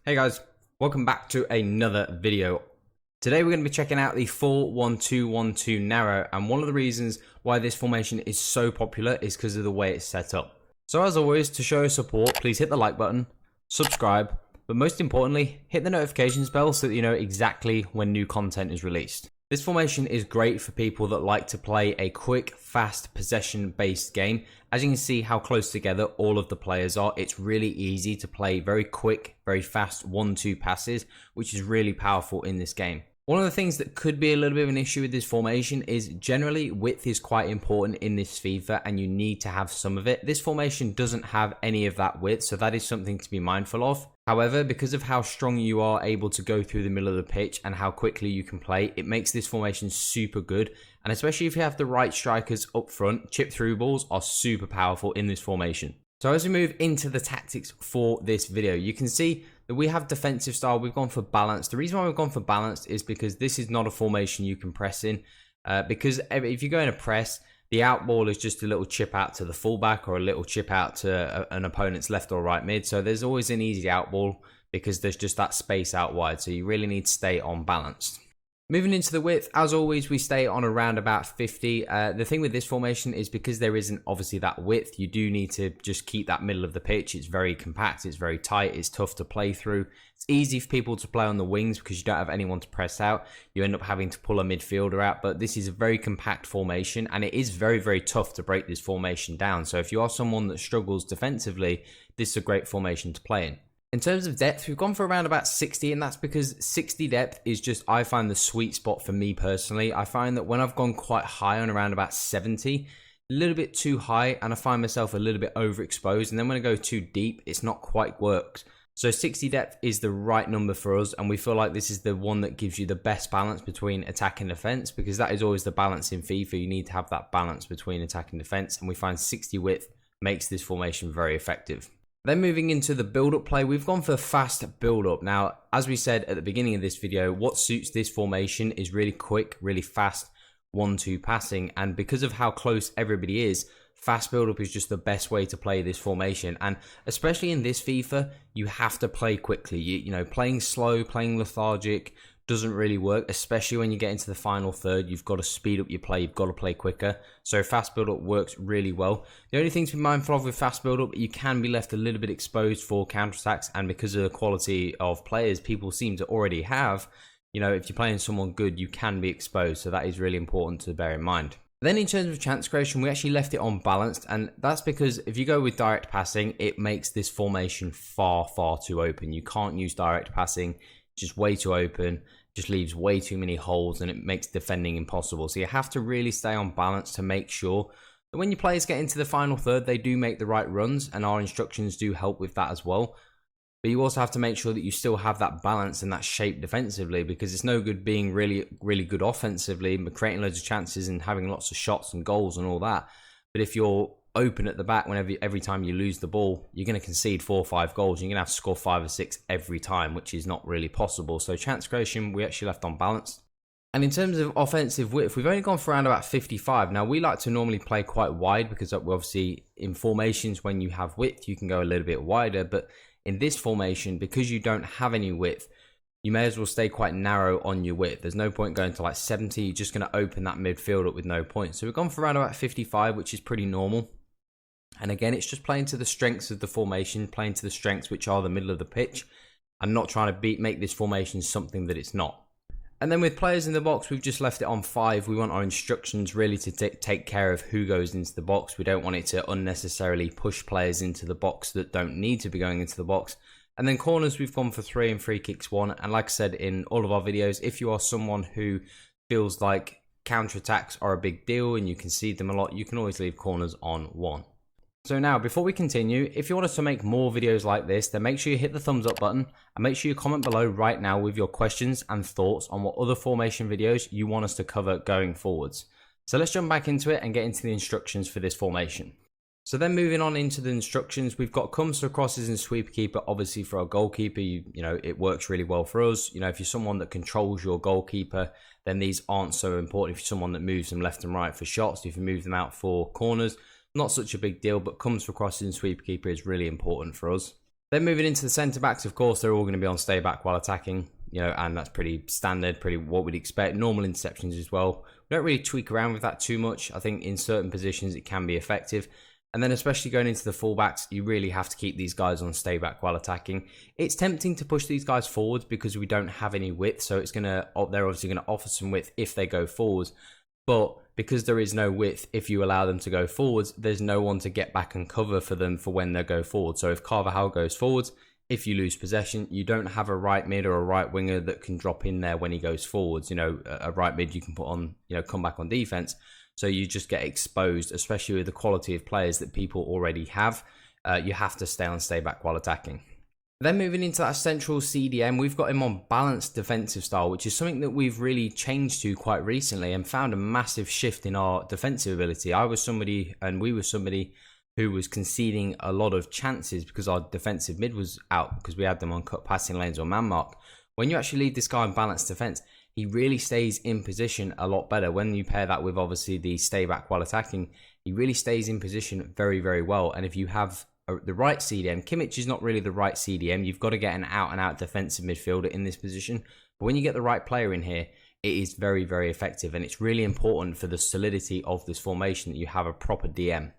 Hey guys, welcome back to another video. Today we're going to be checking out the 4-1-2-1-2 narrow, and one of the reasons why this formation is so popular is because of the way it's set up. So as always, to show support, please hit the like button, subscribe, but most importantly, hit the notifications bell so that you know exactly when new content is released. This formation is great for people that like to play a quick, fast, possession-based game. As you can see how close together all of the players are, it's really easy to play very quick, very fast 1-2 passes, which is really powerful in this game. One of the things that could be a little bit of an issue with this formation is generally width is quite important in this FIFA and you need to have some of it. This formation doesn't have any of that width, so that is something to be mindful of. However, because of how strong you are able to go through the middle of the pitch and how quickly you can play, it makes this formation super good. And especially if you have the right strikers up front, chip through balls are super powerful in this formation. So as we move into the tactics for this video, you can see that we have defensive style. We've gone for balanced. The reason why we've gone for balanced is because this is not a formation you can press in. Because if you go in a press, the out ball is just a little chip out to the fullback or a little chip out to an opponent's left or right mid. So there's always an easy out ball because there's just that space out wide. So you really need to stay on balanced. Moving into the width, as always, we stay on around about 50. The thing with this formation is because there isn't obviously that width, you do need to just keep that middle of the pitch. It's very compact, it's very tight, it's tough to play through. It's easy for people to play on the wings because you don't have anyone to press out. You end up having to pull a midfielder out, but this is a very compact formation and it is very, very tough to break this formation down. So if you are someone that struggles defensively, this is a great formation to play in. In terms of depth, we've gone for around about 60, and that's because 60 depth is just, I find, the sweet spot for me personally. I find that when I've gone quite high on around about 70, a little bit too high, and I find myself a little bit overexposed, and then when I go too deep, it's not quite worked. So 60 depth is the right number for us, and we feel like this is the one that gives you the best balance between attack and defense, because that is always the balance in FIFA. You need to have that balance between attack and defense, and we find 60 width makes this formation very effective. Then moving into the build-up play, we've gone for fast build-up. Now, as we said at the beginning of this video, what suits this formation is really quick, really fast 1-2 passing. And because of how close everybody is, fast build-up is just the best way to play this formation. And especially in this FIFA, you have to play quickly. You know, playing slow, playing lethargic doesn't really work, especially when you get into the final third. You've got to speed up your play, you've got to play quicker. So fast build-up works really well. The only thing to be mindful of with fast build-up, you can be left a little bit exposed for counterattacks, and because of the quality of players people seem to already have, you know, if you're playing someone good, you can be exposed. So that is really important to bear in mind. Then in terms of chance creation, we actually left it on balanced, and that's because if you go with direct passing, it makes this formation far, far too open. You can't use direct passing, it's just way too open. Just leaves way too many holes and it makes defending impossible. So you have to really stay on balance to make sure that when your players get into the final third, they do make the right runs, and our instructions do help with that as well. But you also have to make sure that you still have that balance and that shape defensively, because it's no good being really, really good offensively, creating loads of chances and having lots of shots and goals and all that. But if you're open at the back, whenever every time you lose the ball, you're going to concede 4 or 5 goals. You're going to have to score 5 or 6 every time, which is not really possible. So chance creation, we actually left on balance. And in terms of offensive width, we've only gone for around about 55. Now, we like to normally play quite wide because obviously in formations, when you have width, you can go a little bit wider. But in this formation, because you don't have any width, you may as well stay quite narrow on your width. There's no point going to like 70. You're just going to open that midfield up with no points. So we've gone for around about 55, which is pretty normal. And again, it's just playing to the strengths of the formation, playing to the strengths which are the middle of the pitch, and not trying to make this formation something that it's not. And then with players in the box, we've just left it on 5. We want our instructions really to take care of who goes into the box. We don't want it to unnecessarily push players into the box that don't need to be going into the box. And then corners, we've gone for 3 and free kicks 1. And like I said in all of our videos, if you are someone who feels like counterattacks are a big deal and you concede them a lot, you can always leave corners on 1. So now, before we continue, if you want us to make more videos like this, then make sure you hit the thumbs up button and make sure you comment below right now with your questions and thoughts on what other formation videos you want us to cover going forwards. So let's jump back into it and get into the instructions for this formation. So then moving on into the instructions, we've got comes to crosses and sweeper keeper. Obviously for our goalkeeper, you know, it works really well for us. You know, if you're someone that controls your goalkeeper, then these aren't so important. If you're someone that moves them left and right for shots, if you move them out for corners, not such a big deal, but comes for crosses and sweeper keeper is really important for us. Then moving into the centre backs, of course, they're all going to be on stay back while attacking, you know, and that's pretty standard, pretty what we'd expect. Normal interceptions as well. We don't really tweak around with that too much. I think in certain positions it can be effective. And then especially going into the fullbacks, you really have to keep these guys on stay back while attacking. It's tempting to push these guys forwards because we don't have any width, so they're obviously going to offer some width if they go forwards. But because there is no width, if you allow them to go forwards, there's no one to get back and cover for them for when they go forward. So if Carvajal goes forwards, if you lose possession, you don't have a right mid or a right winger that can drop in there when he goes forwards. You know, a right mid you can put on, you know, come back on defense. So you just get exposed, especially with the quality of players that people already have. You have to stay back while attacking. Then moving into that central CDM, we've got him on balanced defensive style, which is something that we've really changed to quite recently and found a massive shift in our defensive ability. We were somebody who was conceding a lot of chances because our defensive mid was out because we had them on cut passing lanes or man mark. When you actually leave this guy in balanced defense, he really stays in position a lot better. When you pair that with obviously the stay back while attacking, he really stays in position very, very well. And if you have the right CDM, Kimmich is not really the right CDM. You've got to get an out and out defensive midfielder in this position. But when you get the right player in here, it is very, very effective. And it's really important for the solidity of this formation that you have a proper DM.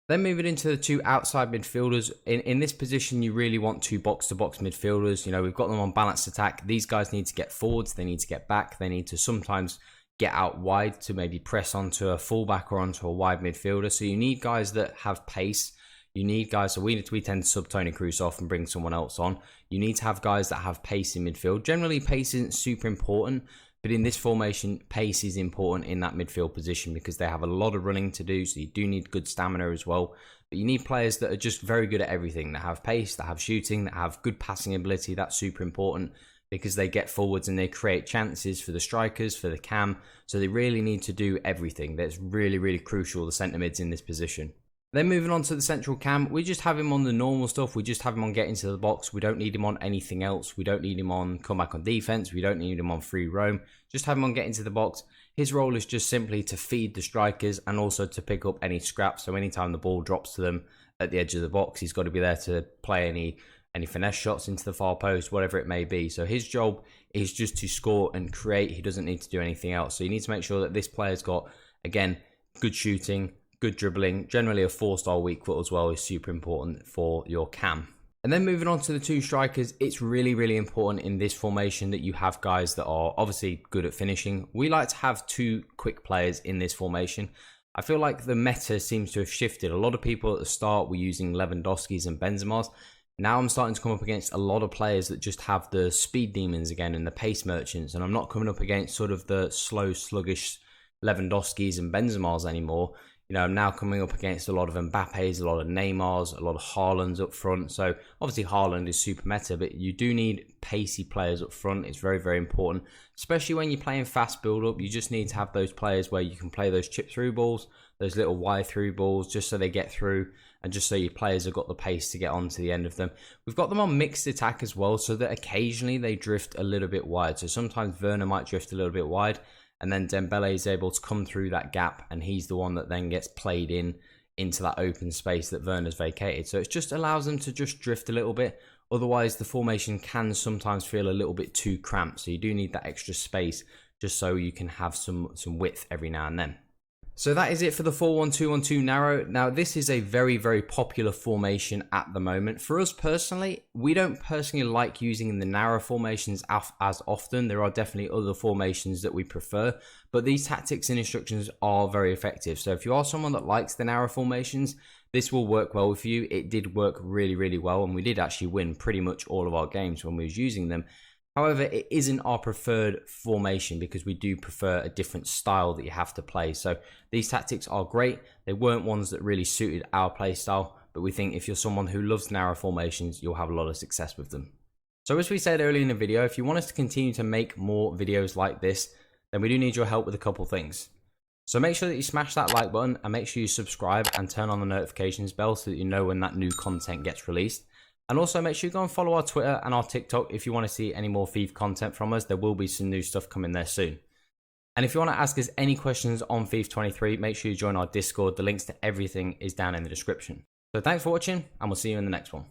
Then moving into the two outside midfielders. In this position, you really want two box-to-box midfielders. You know, we've got them on balanced attack. These guys need to get forwards. They need to get back. They need to sometimes get out wide to maybe press onto a fullback or onto a wide midfielder. So you need guys that have pace. You need guys, so we tend to sub Tony Kroos off and bring someone else on. You need to have guys that have pace in midfield. Generally, pace isn't super important, but in this formation, pace is important in that midfield position because they have a lot of running to do, so you do need good stamina as well. But you need players that are just very good at everything, that have pace, that have shooting, that have good passing ability. That's super important because they get forwards and they create chances for the strikers, for the cam. So they really need to do everything. That's really, really crucial, the centre mids in this position. Then moving on to the central cam, we just have him on the normal stuff. We just have him on get into the box. We don't need him on anything else. We don't need him on come back on defense. We don't need him on free roam. Just have him on get into the box. His role is just simply to feed the strikers and also to pick up any scraps. So anytime the ball drops to them at the edge of the box, he's got to be there to play any finesse shots into the far post, whatever it may be. So his job is just to score and create. He doesn't need to do anything else. So you need to make sure that this player's got, again, good shooting, good dribbling. Generally a 4-star weak foot as well is super important for your cam. And then moving on to the two strikers, it's really, really important in this formation that you have guys that are obviously good at finishing. We like to have two quick players in this formation. I feel like the meta seems to have shifted. A lot of people at the start were using Lewandowski's and Benzema's. Now I'm starting to come up against a lot of players that just have the speed demons again and the pace merchants. And I'm not coming up against sort of the slow, sluggish Lewandowski's and Benzema's anymore. You know, I'm now coming up against a lot of Mbappe's, a lot of Neymar's, a lot of Haaland's up front. So obviously Haaland is super meta, but you do need pacey players up front. It's very, very important, especially when you're playing fast build-up. You just need to have those players where you can play those chip through balls, those little wide through balls, just so they get through and just so your players have got the pace to get on to the end of them. We've got them on mixed attack as well, so that occasionally they drift a little bit wide. So sometimes Werner might drift a little bit wide, and then Dembele is able to come through that gap, and he's the one that then gets played into that open space that Werner's vacated. So it just allows them to just drift a little bit. Otherwise, the formation can sometimes feel a little bit too cramped. So you do need that extra space just so you can have some width every now and then. So that is it for the 4-1-2-1-2 narrow. Now, this is a very, very popular formation at the moment. For us personally, we don't personally like using the narrow formations as often. There are definitely other formations that we prefer, but these tactics and instructions are very effective. So if you are someone that likes the narrow formations, this will work well with you. It did work really, really well, and we did actually win pretty much all of our games when we was using them. However, it isn't our preferred formation because we do prefer a different style that you have to play. So these tactics are great. They weren't ones that really suited our play style, but we think if you're someone who loves narrow formations, you'll have a lot of success with them. So as we said earlier in the video, if you want us to continue to make more videos like this, then we do need your help with a couple things. So make sure that you smash that like button and make sure you subscribe and turn on the notifications bell so that you know when that new content gets released. And also make sure you go and follow our Twitter and our TikTok if you want to see any more FIFA content from us. There will be some new stuff coming there soon. And if you want to ask us any questions on FIFA 23, make sure you join our Discord. The links to everything is down in the description. So thanks for watching, and we'll see you in the next one.